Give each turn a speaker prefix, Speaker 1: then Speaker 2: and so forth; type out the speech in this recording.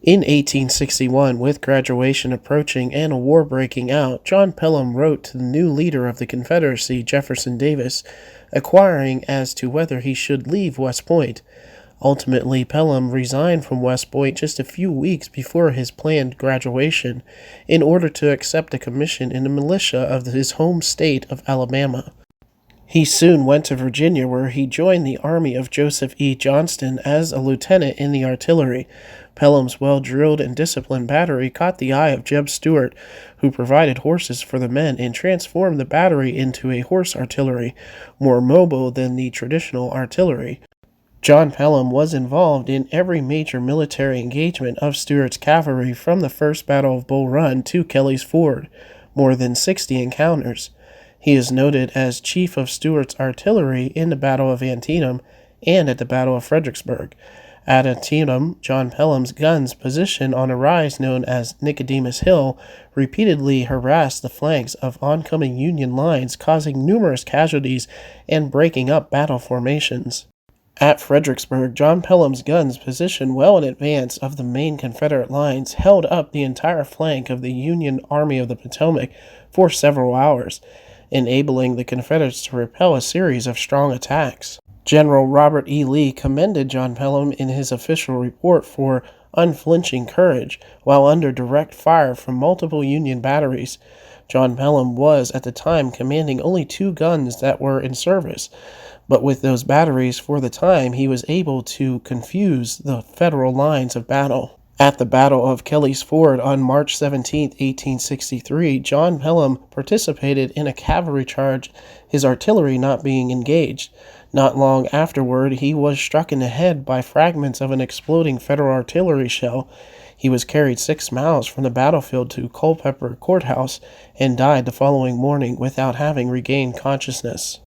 Speaker 1: In 1861, with graduation approaching and a war breaking out, John Pelham wrote to the new leader of the Confederacy, Jefferson Davis, inquiring as to whether he should leave West Point. Ultimately, Pelham resigned from West Point just a few weeks before his planned graduation in order to accept a commission in the militia of his home state of Alabama. He soon went to Virginia, where he joined the army of Joseph E. Johnston as a lieutenant in the artillery. Pelham's well-drilled and disciplined battery caught the eye of Jeb Stuart, who provided horses for the men and transformed the battery into a horse artillery, more mobile than the traditional artillery. John Pelham was involved in every major military engagement of Stuart's cavalry from the First Battle of Bull Run to Kelly's Ford, more than 60 encounters. He is noted as chief of Stuart's artillery in the Battle of Antietam and at the Battle of Fredericksburg. At Antietam, John Pelham's guns, positioned on a rise known as Nicodemus Hill, repeatedly harassed the flanks of oncoming Union lines, causing numerous casualties and breaking up battle formations. At Fredericksburg, John Pelham's guns, positioned well in advance of the main Confederate lines, held up the entire flank of the Union Army of the Potomac for several hours, enabling the Confederates to repel a series of strong attacks. General Robert E. Lee commended John Pelham in his official report for unflinching courage while under direct fire from multiple Union batteries. John Pelham was at the time commanding only 2 guns that were in service, but with those batteries for the time he was able to confuse the Federal lines of battle. At the Battle of Kelly's Ford on March 17, 1863, John Pelham participated in a cavalry charge, his artillery not being engaged. Not long afterward, he was struck in the head by fragments of an exploding Federal artillery shell. He was carried 6 miles from the battlefield to Culpeper Courthouse and died the following morning without having regained consciousness.